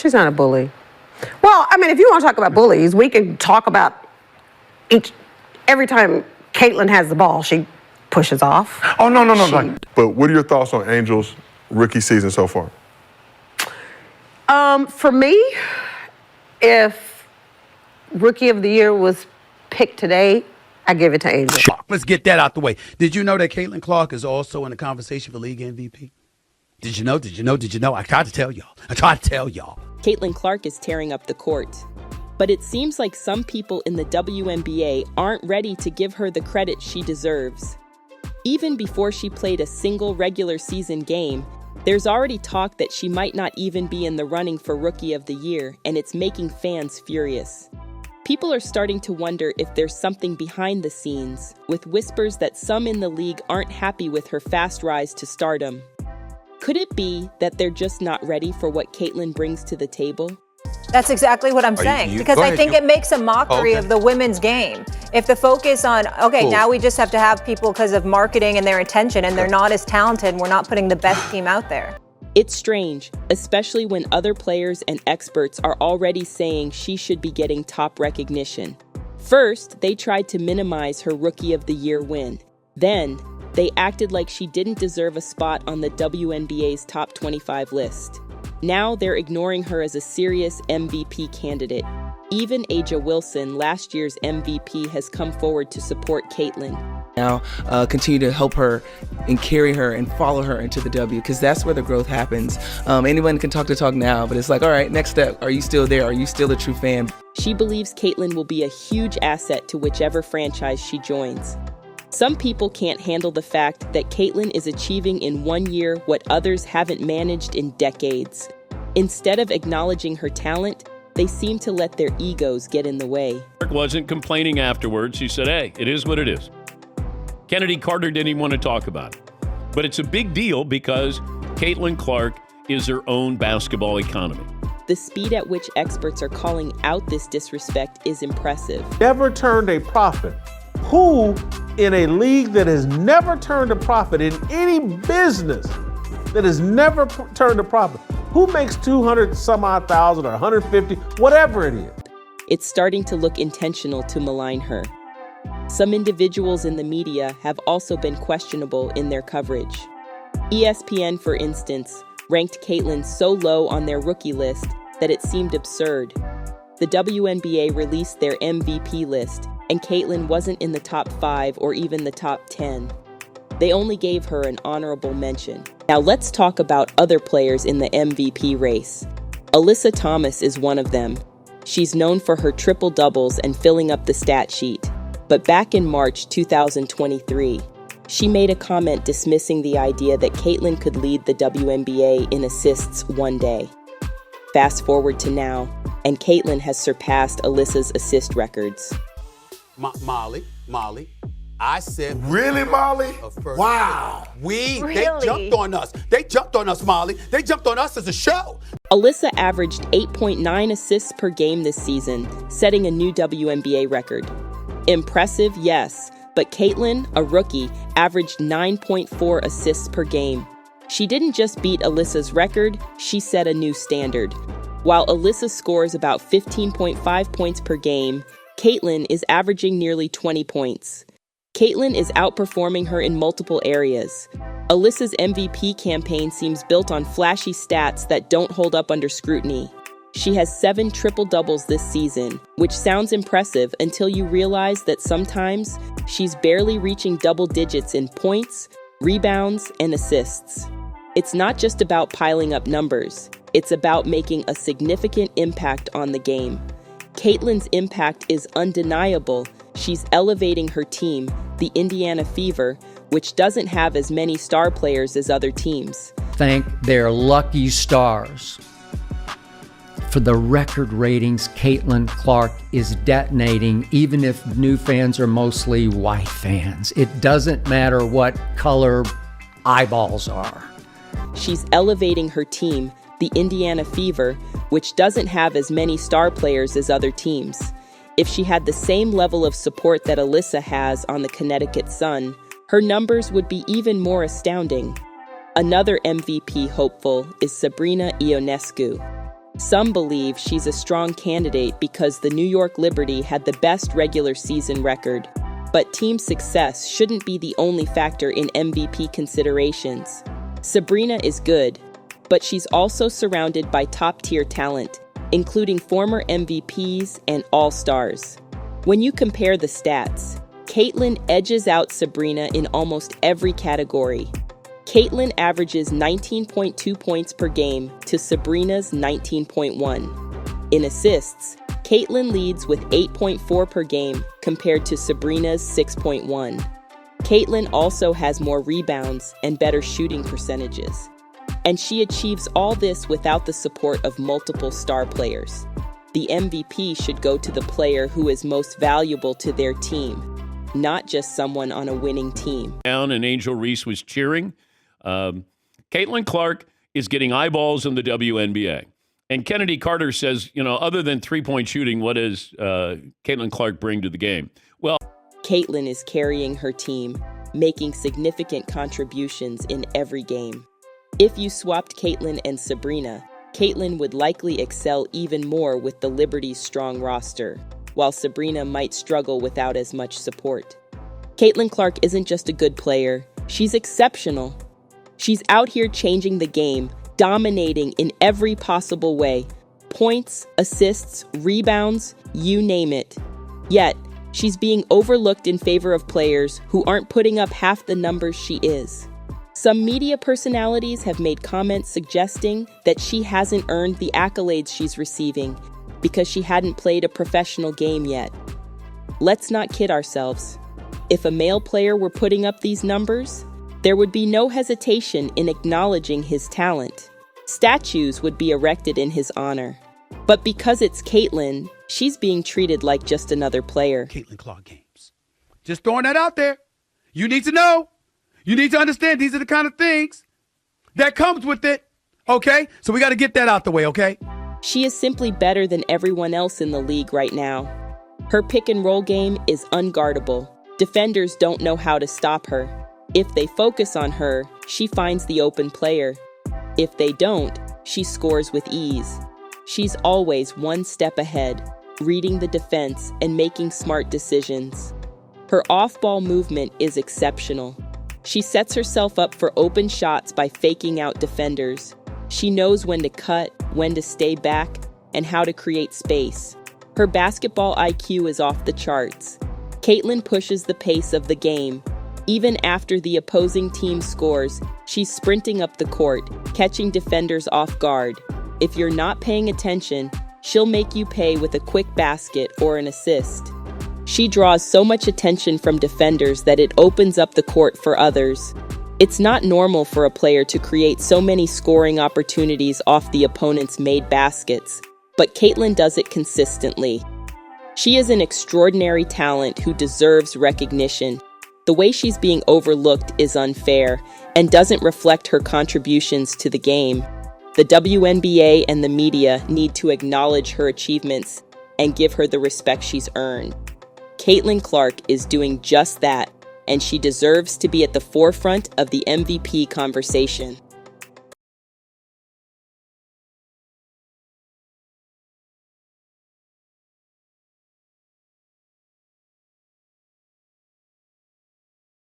she's not a bully. Well, I mean, if you want to talk about bullies, we can talk about every time Caitlin has the ball, she pushes off. Oh, no. But what are your thoughts on Angel's rookie season so far? For me, if Rookie of the Year was picked today, I give it to Angel. Let's get that out the way. Did you know that Caitlin Clark is also in the conversation for league MVP? Did you know? I tried to tell y'all. Caitlin Clark is tearing up the court. But it seems like some people in the WNBA aren't ready to give her the credit she deserves. Even before she played a single regular season game, there's already talk that she might not even be in the running for Rookie of the Year, and it's making fans furious. People are starting to wonder if there's something behind the scenes, with whispers that some in the league aren't happy with her fast rise to stardom. Could it be that they're just not ready for what Caitlin brings to the table? That's exactly what I'm saying, because I think it makes a mockery of the women's game. If the focus on, now we just have to have people because of marketing and their attention, and they're not as talented, and we're not putting the best team out there. It's strange, especially when other players and experts are already saying she should be getting top recognition. First, they tried to minimize her Rookie of the Year win. Then, they acted like she didn't deserve a spot on the WNBA's top 25 list. Now they're ignoring her as a serious MVP candidate. Even A'ja Wilson, last year's MVP, has come forward to support Caitlin. Now continue to help her and carry her and follow her into the W, because that's where the growth happens. Anyone can talk the talk now, but it's like, all right, next step. Are you still there? Are you still a true fan? She believes Caitlin will be a huge asset to whichever franchise she joins. Some people can't handle the fact that Caitlin is achieving in 1 year what others haven't managed in decades. Instead of acknowledging her talent, they seem to let their egos get in the way. Wasn't complaining afterwards. She said, hey, it is what it is. Kennedy Carter didn't even want to talk about it. But it's a big deal because Caitlin Clark is her own basketball economy. The speed at which experts are calling out this disrespect is impressive. Never turned a profit. Who in a league that has never turned a profit, in any business that has never turned a profit, who makes 200 some odd thousand or 150, whatever it is? It's starting to look intentional to malign her. Some individuals in the media have also been questionable in their coverage. ESPN, for instance, ranked Caitlin so low on their rookie list that it seemed absurd. The WNBA released their MVP list, and Caitlin wasn't in the top 5 or even the top 10. They only gave her an honorable mention. Now let's talk about other players in the MVP race. Alyssa Thomas is one of them. She's known for her triple-doubles and filling up the stat sheet. But back in March 2023, she made a comment dismissing the idea that Caitlin could lead the WNBA in assists one day. Fast forward to now, and Caitlin has surpassed Alyssa's assist records. Molly, I said... Really, Molly? Wow. They jumped on us. They jumped on us, Molly. They jumped on us as a show. Alyssa averaged 8.9 assists per game this season, setting a new WNBA record. Impressive, yes, but Caitlin, a rookie, averaged 9.4 assists per game. She didn't just beat Alyssa's record, she set a new standard. While Alyssa scores about 15.5 points per game, Caitlin is averaging nearly 20 points. Caitlin is outperforming her in multiple areas. Alyssa's MVP campaign seems built on flashy stats that don't hold up under scrutiny. She has 7 triple-doubles this season, which sounds impressive until you realize that sometimes she's barely reaching double digits in points, rebounds, and assists. It's not just about piling up numbers. It's about making a significant impact on the game. Caitlin's impact is undeniable. She's elevating her team, the Indiana Fever, which doesn't have as many star players as other teams. Thank their lucky stars. For the record ratings, Caitlin Clark is detonating, even if new fans are mostly white fans. It doesn't matter what color eyeballs are. She's elevating her team, the Indiana Fever, which doesn't have as many star players as other teams. If she had the same level of support that Alyssa has on the Connecticut Sun, her numbers would be even more astounding. Another MVP hopeful is Sabrina Ionescu. Some believe she's a strong candidate because the New York Liberty had the best regular season record. But team success shouldn't be the only factor in MVP considerations. Sabrina is good, but she's also surrounded by top-tier talent, including former MVPs and All-Stars. When you compare the stats, Caitlin edges out Sabrina in almost every category. Caitlin averages 19.2 points per game to Sabrina's 19.1. In assists, Caitlin leads with 8.4 per game compared to Sabrina's 6.1. Caitlin also has more rebounds and better shooting percentages. And she achieves all this without the support of multiple star players. The MVP should go to the player who is most valuable to their team, not just someone on a winning team. Down and Angel Reese was cheering. Caitlin Clark is getting eyeballs in the WNBA. And Kennedy Carter says, other than three-point shooting, what does Caitlin Clark bring to the game? Well, Caitlin is carrying her team, making significant contributions in every game. If you swapped Caitlin and Sabrina, Caitlin would likely excel even more with the Liberty's strong roster, while Sabrina might struggle without as much support. Caitlin Clark isn't just a good player, she's exceptional. She's out here changing the game, dominating in every possible way. Points, assists, rebounds, you name it. Yet, she's being overlooked in favor of players who aren't putting up half the numbers she is. Some media personalities have made comments suggesting that she hasn't earned the accolades she's receiving because she hadn't played a professional game yet. Let's not kid ourselves. If a male player were putting up these numbers, there would be no hesitation in acknowledging his talent. Statues would be erected in his honor. But because it's Caitlin, she's being treated like just another player. Caitlin Clark games. Just throwing that out there. You need to know. You need to understand these are the kind of things that comes with it, okay? So we got to get that out the way, okay? She is simply better than everyone else in the league right now. Her pick and roll game is unguardable. Defenders don't know how to stop her. If they focus on her, she finds the open player. If they don't, she scores with ease. She's always one step ahead, reading the defense and making smart decisions. Her off-ball movement is exceptional. She sets herself up for open shots by faking out defenders. She knows when to cut, when to stay back, and how to create space. Her basketball IQ is off the charts. Caitlin pushes the pace of the game. Even after the opposing team scores, she's sprinting up the court, catching defenders off guard. If you're not paying attention, she'll make you pay with a quick basket or an assist. She draws so much attention from defenders that it opens up the court for others. It's not normal for a player to create so many scoring opportunities off the opponent's made baskets, but Caitlin does it consistently. She is an extraordinary talent who deserves recognition. The way she's being overlooked is unfair and doesn't reflect her contributions to the game. The WNBA and the media need to acknowledge her achievements and give her the respect she's earned. Caitlin Clark is doing just that, and she deserves to be at the forefront of the MVP conversation.